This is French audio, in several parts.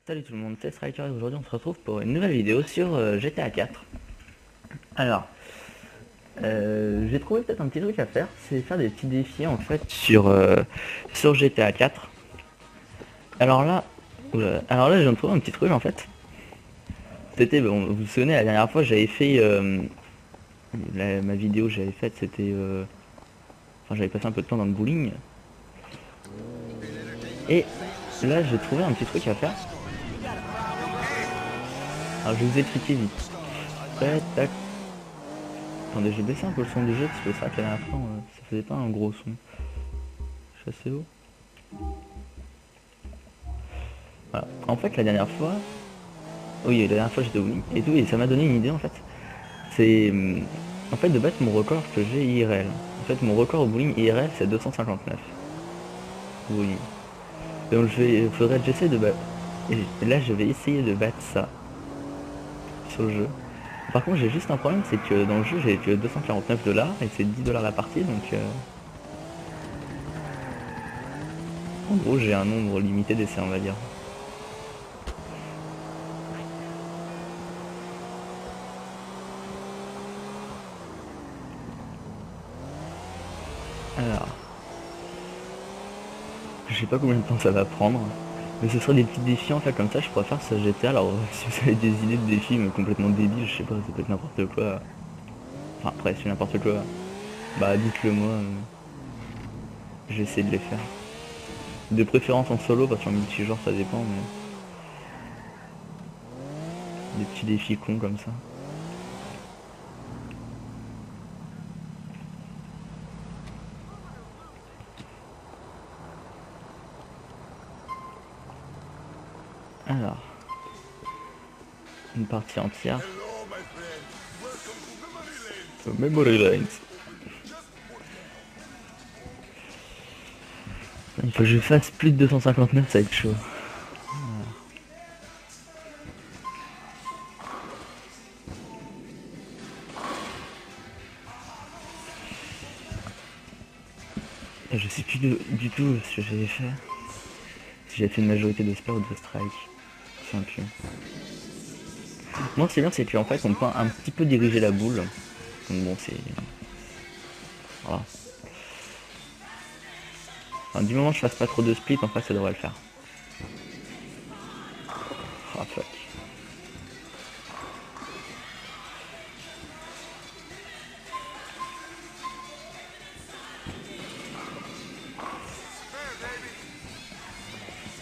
Salut tout le monde, c'est Striker et aujourd'hui on se retrouve pour une nouvelle vidéo sur GTA 4. Alors, j'ai trouvé peut-être un petit truc à faire, c'est faire des petits défis en fait sur GTA 4. Alors là, alors là je viens de trouver un petit truc en fait. C'était, bon, vous vous souvenez la dernière fois j'avais fait, ma vidéo que j'avais faite c'était, enfin j'avais passé un peu de temps dans le bowling. Et là j'ai trouvé un petit truc à faire. Alors je vais vous expliquer vite. Tac, tac. Attendez, j'ai baissé un peu le son du jeu parce que c'est vrai que la dernière fois ça faisait pas un gros son. Je suis assez haut. Voilà. En fait la dernière fois, oui la dernière fois j'étais au bowling et tout et ça m'a donné une idée en fait. C'est en fait de battre mon record que j'ai IRL. En fait mon record au bowling IRL c'est 259 bowling. Donc faudrait que j'essaie de battre. Et là je vais essayer de battre ça sur le jeu. Par contre j'ai juste un problème, c'est que dans le jeu j'ai que 249 $ et c'est 10 $ la partie donc en gros j'ai un nombre limité d'essais on va dire. Alors, je sais pas combien de temps ça va prendre, mais ce sera des petits défis en fait comme ça je pourrais faire ce GTA. Alors si vous avez des idées de défis mais complètement débiles, je sais pas, ça peut être n'importe quoi. Enfin après c'est n'importe quoi. Bah dites-le moi, j'essaie de les faire. De préférence en solo parce qu'en multijoueur ça dépend mais des petits défis cons comme ça. Alors, une partie entière. Memory Lines. Il faut que je fasse plus de 259, ça va être chaud. Et je sais plus du tout ce que j'avais fait. Si j'avais fait une majorité de spare ou de strike. Je sais plus. Moi, ce qui est bien, c'est qu'en fait, on peut un petit peu diriger la boule. Donc bon, c'est... Voilà. Enfin, du moment que je fasse pas trop de split, en fait, ça devrait le faire. Ah, fuck.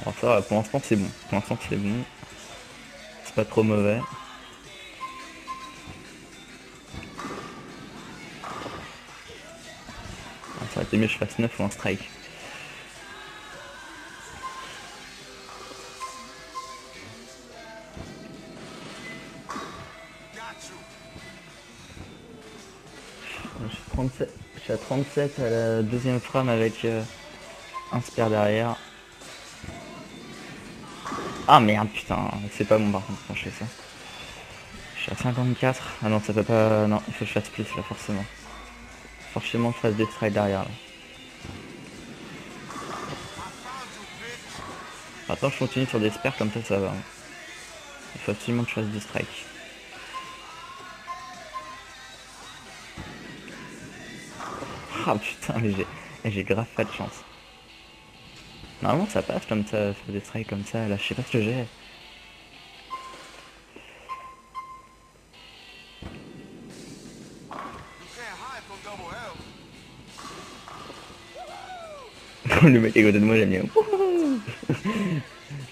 Alors ça, pour l'instant, c'est bon. Pour l'instant, c'est bon. C'est pas trop mauvais. Ah, ça aurait été mieux que je fasse 9 ou un strike. Je suis à 37 à la deuxième frame avec un spare derrière. Ah merde, putain, c'est pas bon par contre quand je fais ça. Je suis à 54. Ah non, ça peut pas... Non, il faut que je fasse plus là, forcément. Forcément que je fasse des strikes derrière là. Attends, je continue sur des spares comme ça va. Il faut absolument que je fasse des strikes. Ah putain, mais j'ai grave pas de chance. Normalement ça passe comme ça, sur des strikes comme ça, là je sais pas ce que j'ai. Le mec à côté de moi j'aime bien.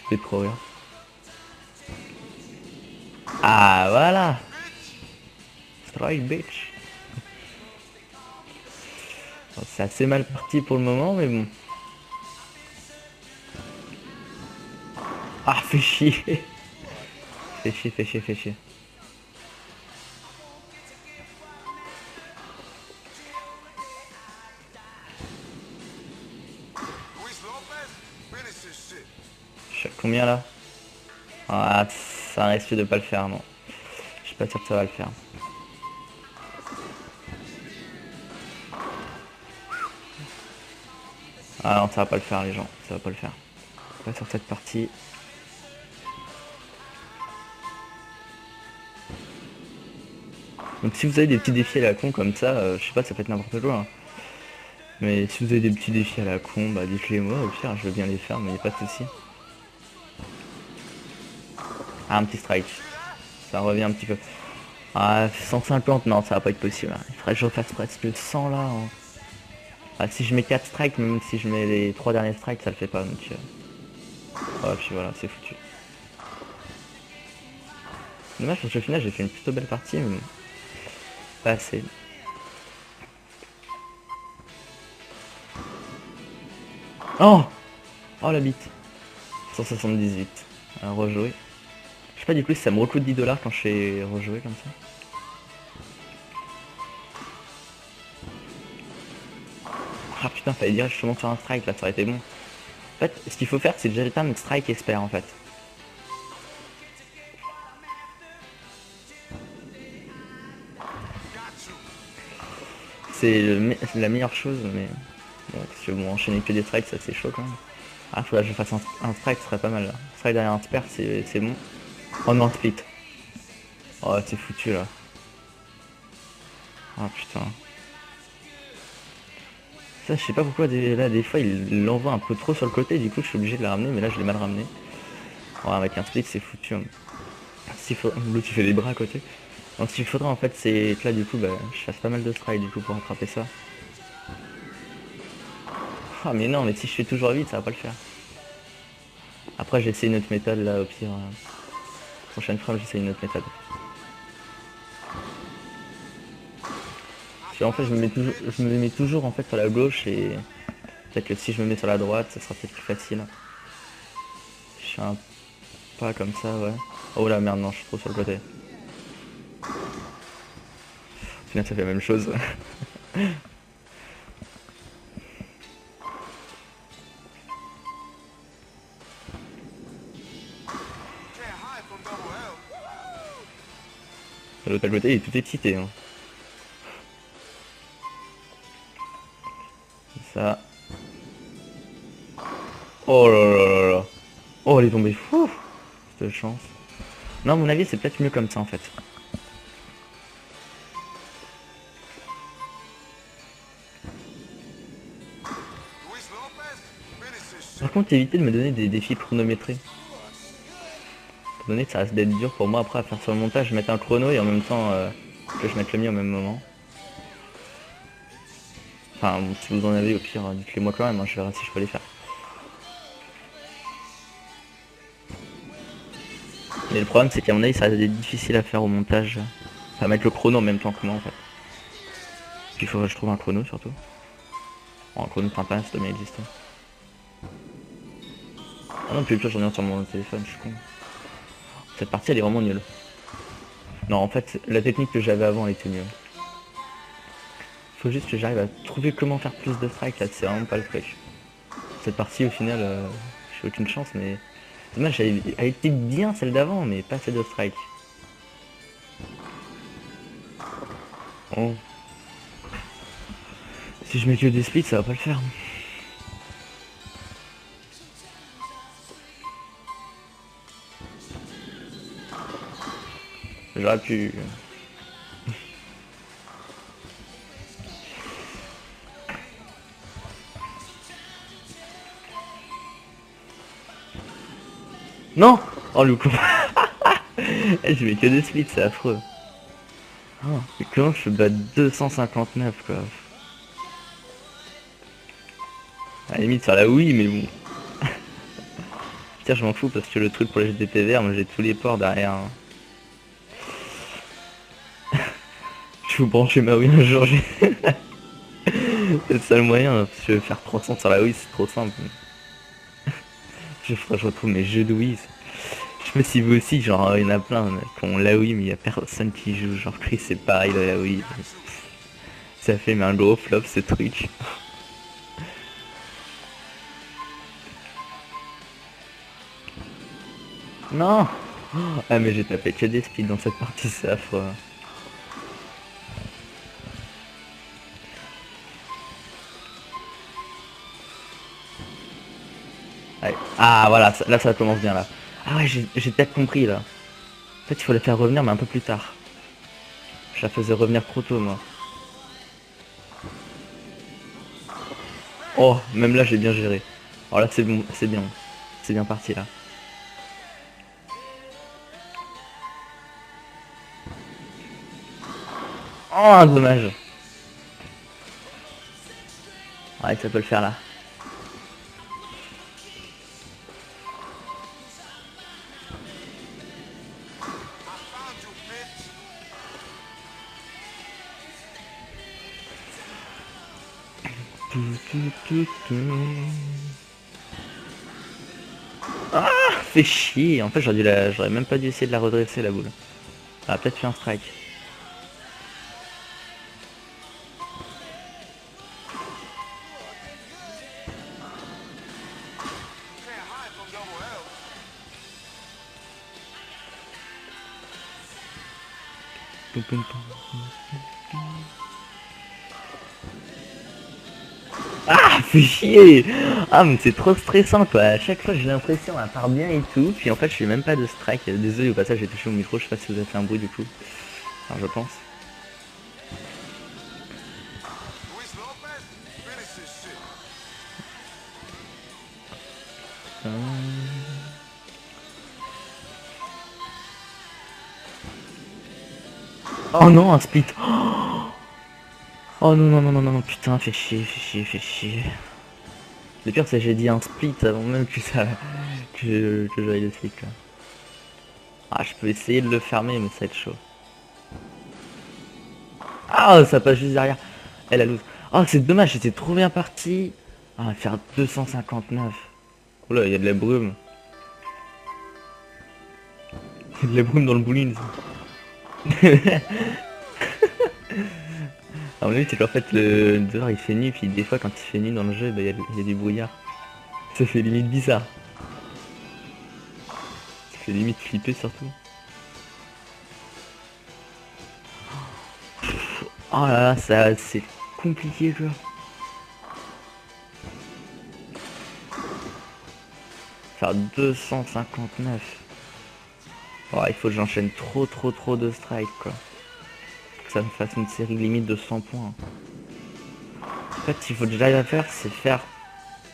C'est trop bien. Ah voilà. Strike bitch. Bon, c'est assez mal parti pour le moment mais bon. Ah fais chier. Fais chier, fais chier, fais chier. Je suis à combien là? Ah ça risque de pas le faire non. Je suis pas sûr que ça va le faire. Ah non ça va pas le faire les gens, ça va pas le faire. Pas sur cette partie. Donc si vous avez des petits défis à la con comme ça, je sais pas, ça peut être n'importe quoi, hein. Mais si vous avez des petits défis à la con, bah dites-les moi, au pire, je veux bien les faire, mais pas de soucis. Ah, un petit strike. Ça revient un petit peu. Ah, 150, non, ça va pas être possible, hein. Il faudrait que je refasse presque 100 là, hein. Ah, si je mets 4 strikes, même si je mets les 3 derniers strikes, ça le fait pas, donc... Ouais, puis voilà, c'est foutu. Dommage parce qu'au final, j'ai fait une plutôt belle partie, mais pas assez. Oh! Oh la bite. 178. Alors, rejouer. Je sais pas du coup si ça me recoûte 10 $ quand je fais rejouer comme ça. Ah putain, fallait dire justement sur un strike là, ça aurait été bon. En fait, ce qu'il faut faire, c'est déjà le time strike expert en fait. C'est la meilleure chose, mais bon, parce que bon, enchaîner que des strikes, ça c'est chaud quand même. Ah, faudrait que je fasse un strike, ce serait pas mal là. Strike derrière un spare, c'est bon. Oh non, split. Oh, c'est foutu là. Oh putain. Ça, je sais pas pourquoi là, des fois, il l'envoie un peu trop sur le côté, du coup, je suis obligé de la ramener, mais là, je l'ai mal ramené. Ouais, avec un split, c'est foutu, hein. L'autre, il fait des bras à côté. Donc, ce qu'il faudra, en fait, c'est que là, du coup, bah, je fasse pas mal de strikes, du coup, pour rattraper ça. Ah, mais non, mais si je fais toujours vite, ça va pas le faire. Après, j'essaie une autre méthode, là, au pire. Prochaine fois, j'essaie une autre méthode. Parce qu'en fait, je me mets toujours, en fait, sur la gauche, et peut-être que si je me mets sur la droite, ça sera peut-être plus facile. Je fais un pas comme ça, ouais. Oh la merde, non, je suis trop sur le côté. Au final, ça fait la même chose. L'autre à côté, il est tout excité, hein. Ça. Oh là là là là. Oh, elle est tombée. Fou. Cette chance. Non, à mon avis, c'est peut-être mieux comme ça, en fait. Par contre, évitez de me donner des défis chronométrés. Étant donné que ça risque d'être dur pour moi après à faire sur le montage, mettre un chrono et en même temps que je mette le mien au même moment. Enfin, bon, si vous en avez, au pire, dites-les moi quand même, hein, je verrai si je peux les faire. Mais le problème, c'est qu'à mon avis, ça va être difficile à faire au montage. Enfin, mettre le chrono en même temps que moi, en fait. Puis il faudrait que je trouve un chrono, surtout. Bon, un chrono de printemps, ça doit bien exister. Ah non, puis le pire, j'en ai un sur mon téléphone, je suis con. Cette partie, elle est vraiment nulle. Non, en fait, la technique que j'avais avant, elle était mieux. Faut juste que j'arrive à trouver comment faire plus de strikes, là, c'est vraiment pas le truc. Cette partie, au final, j'ai aucune chance, mais... Dommage, elle était bien celle d'avant, mais pas celle de strike. Bon. Si je mets que des splits, ça va pas le faire. J'aurais pu... Non. Oh le coup. Je mets que des splits, c'est affreux. Oh, mais comment je peux battre 259 quoi. À la limite sur la Wii, mais bon. Putain, je m'en fous parce que le truc pour les GDP verts, moi j'ai tous les ports derrière, hein. Je vais vous brancher ma Wii un jour, c'est le seul moyen, parce que faire 300 sur la Wii c'est trop simple. Faudrait que je retrouve mes jeux de Wii. Je sais pas si vous aussi, genre il y en a plein qui ont la Wii mais il y a personne qui joue. Genre Chris c'est pareil de la Wii. Ça fait mais un gros flop ce truc. Non. Ah mais j'ai tapé que des speeds dans cette partie, c'est affreux. Allez. Ah voilà, là ça commence bien là. Ah ouais, j'ai peut-être compris là. En fait il faut les faire revenir mais un peu plus tard. Je la faisais revenir trop tôt, moi. Oh, même là, j'ai bien géré. Alors là, c'est bon, c'est bien. C'est bien parti, là. Oh, dommage. Ouais, ça peut le faire, là. Ah, fait chier. En fait, j'aurais même pas dû essayer de la redresser, la boule. Ah, peut-être fait un strike. Ah, fait chier. Ah, mais c'est trop stressant, quoi. À chaque fois, j'ai l'impression, elle part bien et tout. Puis en fait, je fais même pas de strike. Désolé, au passage, j'ai touché au micro. Je sais pas si vous avez fait un bruit, du coup. Enfin, je pense. Oh non, un split. Oh non, non, non, non, non, putain, fait chier, fait chier, fait chier. Le pire, c'est que j'ai dit un split avant même que ça, que j'aille le split, là. Ah, je peux essayer de le fermer, mais ça va être chaud. Ah, ça passe juste derrière. Elle a loose. Oh, c'est dommage, c'était trop bien parti. Ah, on va faire 259. Oula, il y a de la brume. Il y a de la brume dans le bowling. À mon avis, c'est qu'en fait, le dehors il fait nuit, puis des fois, quand il fait nuit dans le jeu, bah, il y a du brouillard. Ça fait limite bizarre. Ça fait limite flipper surtout. Oh là là, ça, c'est compliqué quoi. Faire 259. Oh, il faut que j'enchaîne trop de strikes quoi. Que ça me fasse une série limite de 100 points. En fait, il faut que j'aille à faire, c'est faire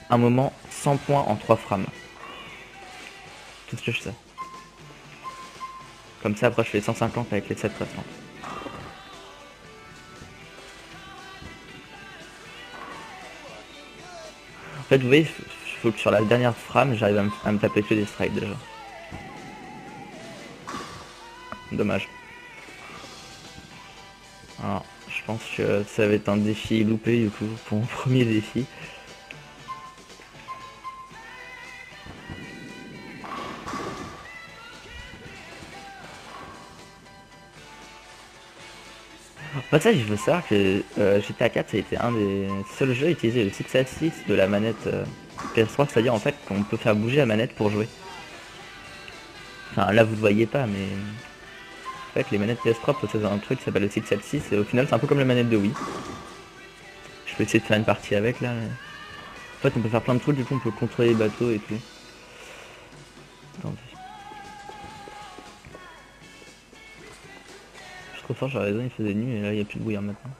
un moment 100 points en 3 frames. Tout ce que je sais. Comme ça, après, je fais 150 avec les 7 restants. En fait, vous voyez, il faut que sur la dernière frame, j'arrive à me taper que des strikes déjà. Dommage. Alors, je pense que ça va être un défi loupé du coup, pour mon premier défi. Bah ça, il faut savoir que GTA 4 ça a été un des seuls jeux à utiliser le 6 de la manette PS3, c'est-à-dire en fait qu'on peut faire bouger la manette pour jouer. Enfin là vous le voyez pas, mais en fait les manettes PS3 possèdent un truc qui s'appelle le 6 et au final c'est un peu comme la manette de Wii. Je peux essayer de faire une partie avec là. En fait on peut faire plein de trucs, du coup on peut contrôler les bateaux et tout. Attendez. Je suis trop fort, j'ai raison, il faisait nuit et là il n'y a plus de brouillard maintenant.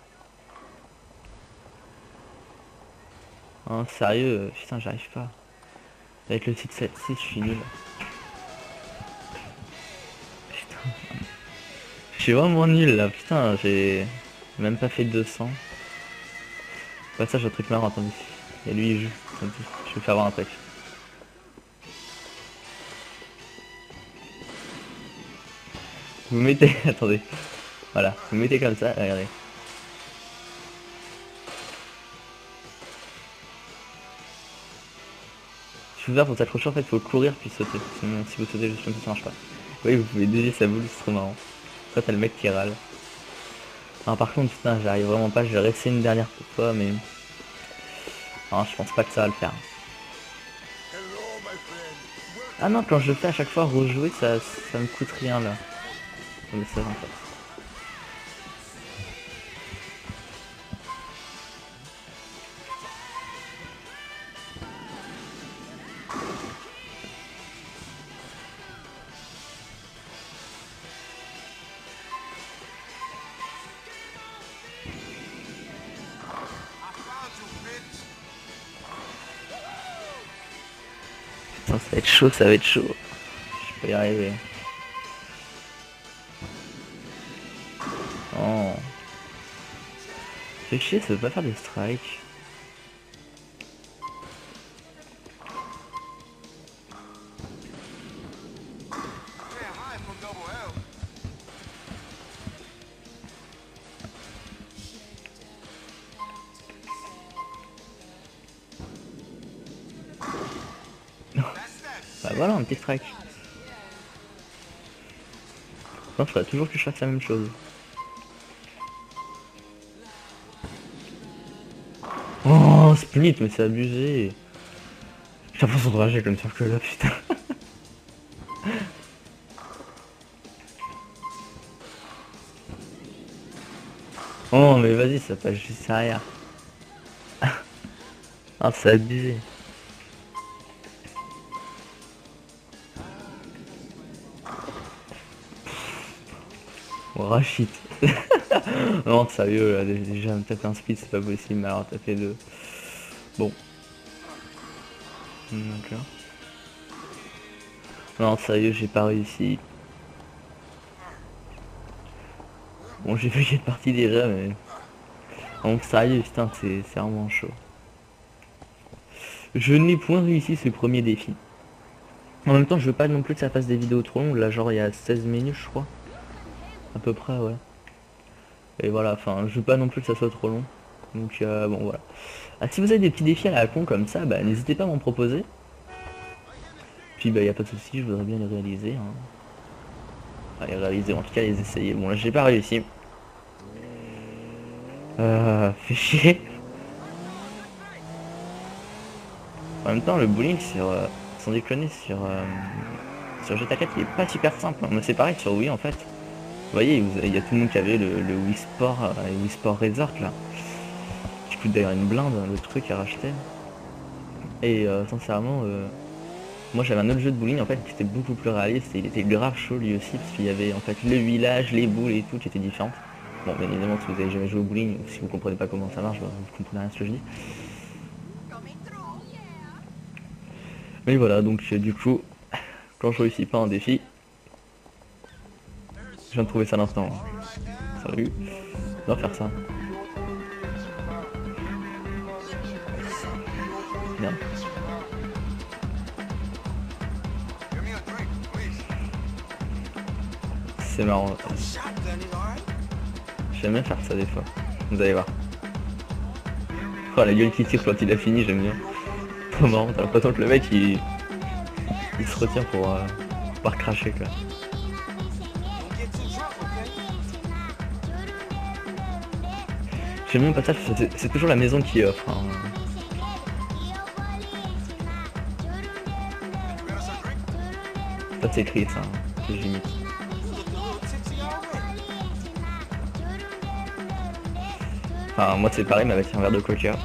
Hein, sérieux, putain j'arrive pas. Avec le 6 je suis nul. Putain. Je suis vraiment nul là, putain, j'ai même pas fait 200. Passage au truc marrant, attendez. Et lui il joue. Attendez, je vais faire voir un truc. Vous mettez, attendez. Voilà, vous mettez comme ça, regardez. Je vous dire pour s'accrocher en fait faut courir puis sauter. Sinon si vous sautez juste comme ça marche pas. Oui vous pouvez dévier sa boule, c'est trop marrant. Après t'as le mec qui râle. Alors, par contre putain j'arrive vraiment pas, je vais rester une dernière fois mais. Non je pense pas que ça va le faire. Ah non quand je le fais à chaque fois rejouer ça me coûte rien là. Mais ça en fait. Ça va être chaud, ça va être chaud. Je peux y arriver. Oh. Fais chier, ça veut pas faire des strikes. Bah voilà, un petit strike. Non, il faudrait toujours que je fasse la même chose. Oh, split, mais c'est abusé. J'ai l'impression de rager comme ça que là, putain. Oh, mais vas-y, ça passe juste derrière. Ah, c'est abusé. Oh, Rachid. Non, sérieux, là, déjà, me taper un speed, c'est pas possible, mais alors t'as fait deux. Bon. D'accord. Non, sérieux, j'ai pas réussi. Bon, j'ai fait cette partie déjà, mais... Bon, sérieux, putain, c'est vraiment chaud. Je n'ai point réussi ce premier défi. En même temps, je veux pas non plus que ça fasse des vidéos trop longues, là, genre, il y a 16 minutes, je crois. À peu près, ouais. Et voilà, enfin, je veux pas non plus que ça soit trop long. Donc, bon, voilà. Ah, si vous avez des petits défis à la con comme ça, bah, n'hésitez pas à m'en proposer. Puis, bah, y a pas de souci, je voudrais bien les réaliser. Hein. Enfin, les réaliser, en tout cas, les essayer. Bon, là, j'ai pas réussi. Fait chier. En même temps, le bowling sur, sans déconner, sur GTA 4, il est pas super simple. Hein. Mais c'est pareil sur Wii, en fait. Vous voyez, il y a tout le monde qui avait le Wii Sport, Wii Sport Resort, là. Qui coûte d'ailleurs une blinde, hein, le truc à racheter. Et sincèrement, moi j'avais un autre jeu de bowling en fait qui était beaucoup plus réaliste et il était grave chaud lui aussi parce qu'il y avait en fait le village, les boules et tout qui étaient différentes. Bon, bien évidemment, si vous avez jamais joué au bowling ou si vous comprenez pas comment ça marche, bah, vous comprenez rien à ce que je dis. Mais voilà, donc du coup, quand je réussis pas un défi, je viens de trouver ça à l'instant. Salut, on va faire ça. Merde. C'est marrant. J'aime bien faire ça des fois. Vous allez voir. Oh la gueule qui tire quand il a fini, j'aime bien. Trop marrant, t'as l'impression que le mec il se retient pour pas recracher quoi. J'aime bien le passage, c'est toujours la maison qui offre. Hein. Ça c'est écrit ça, hein, que j'imite. Enfin moi c'est pareil mais avec un verre de coca.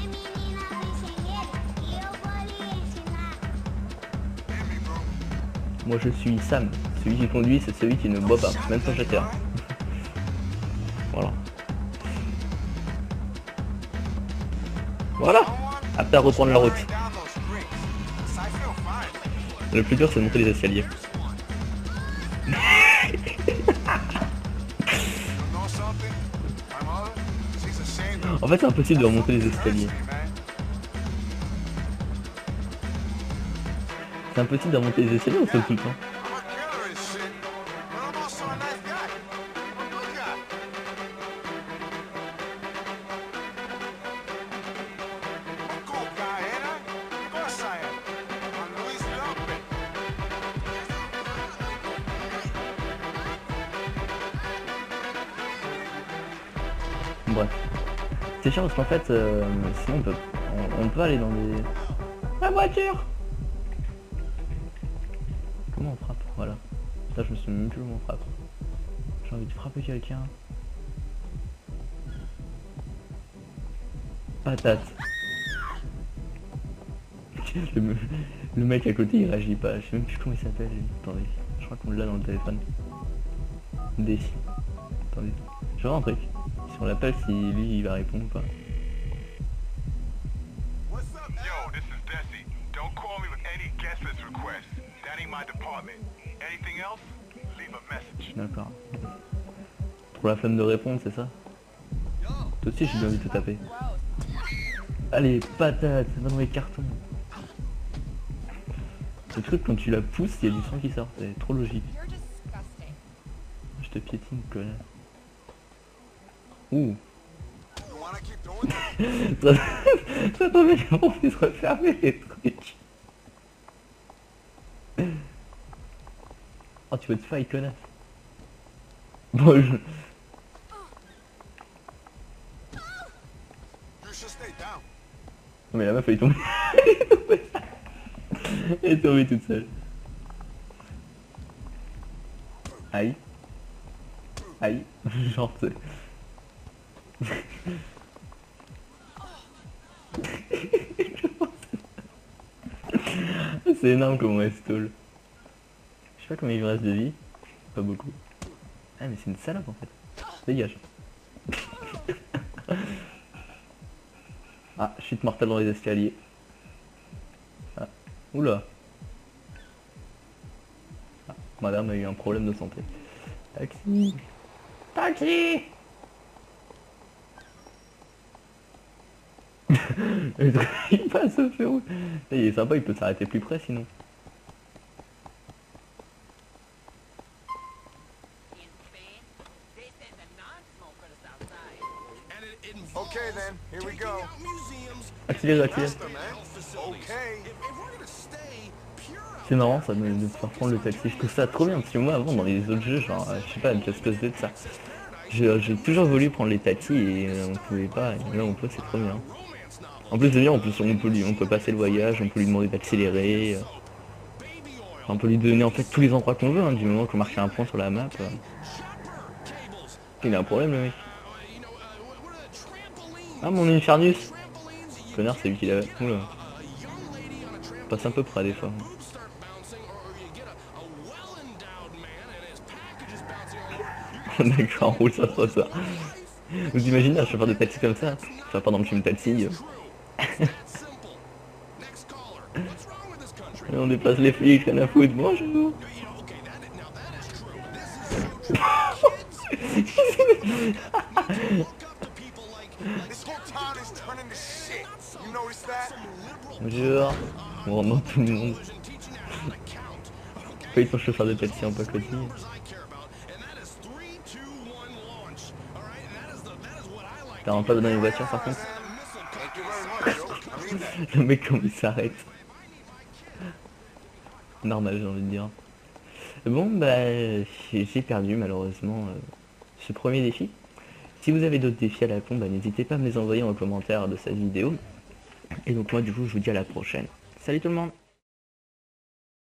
Moi je suis Sam, celui qui conduit c'est celui qui ne boit pas, même sans GTA. Voilà. Voilà. Après à reprendre la route. Le plus dur c'est de monter les escaliers. En fait c'est impossible de remonter les escaliers. C'est impossible de remonter les escaliers ou c'est tout le temps? Bref. C'est chiant parce qu'en fait, sinon on peut aller dans des... La voiture. Comment on frappe? Voilà. Là je me suis même plus comment on frappe. J'ai envie de frapper quelqu'un. Patate. Le mec à côté il réagit pas. Je sais même plus comment il s'appelle. Attendez. Je crois qu'on l'a dans le téléphone. Défi. Attendez. Je vais voir un truc. Si on l'appelle, si lui il va répondre ou pas. D'accord. Pour la flemme de répondre, c'est ça? Toi aussi j'ai bien envie de te taper. Allez, patate, va dans les cartons. Ce truc quand tu la pousses, il y a du sang qui sort, c'est trop logique. Je te piétine, connard. Ouh. Ça tombe bien, on peut se refermer les trucs. Oh, tu veux te fight, connasse. Bon, je... Non mais la meuf elle est tombée. Elle est tombée toute seule. Aïe. Aïe. Genre c'est énorme comment elle stall. Je sais pas combien il lui reste de vie. Pas beaucoup. Ah mais c'est une salope en fait. Dégage. Ah, chute mortelle dans les escaliers. Ah. Oula. Ah, madame a eu un problème de santé. Taxi. Taxi. Il passe au feu rouge. Il est sympa, il peut s'arrêter plus près sinon. Accélère, accélère. C'est marrant ça de faire prendre le taxi. Je trouve ça trop bien parce que moi avant dans les autres jeux, genre je sais pas, Just Cause 2 de ça. J'ai toujours voulu prendre les taxis et on pouvait pas. Et là on peut, c'est trop bien. En plus c'est bien, en plus on peut passer le voyage, on peut lui demander d'accélérer. On peut lui donner en fait tous les endroits qu'on veut, hein, du moment qu'on marque un point sur la map. Il a un problème le mec. Ah mon Infernus. Connard c'est lui qui l'avait. Oula. Passe un peu près des fois. D'accord, on roule ça sur ça. Vous imaginez un chauffeur de taxi comme ça? Enfin pas dans le film Taxi. Et on dépasse les flics, rien à foutre. Bonjour. Bonjour. Bon non tout le monde. Paye ton chauffeur de taxi en pacotille. T'as un pas dans les voitures par contre. Le mec comme il s'arrête. Normal j'ai envie de dire. Bon bah j'ai perdu malheureusement ce premier défi. Si vous avez d'autres défis à la con, bah, n'hésitez pas à me les envoyer en commentaire de cette vidéo. Et donc moi du coup je vous dis à la prochaine. Salut tout le monde.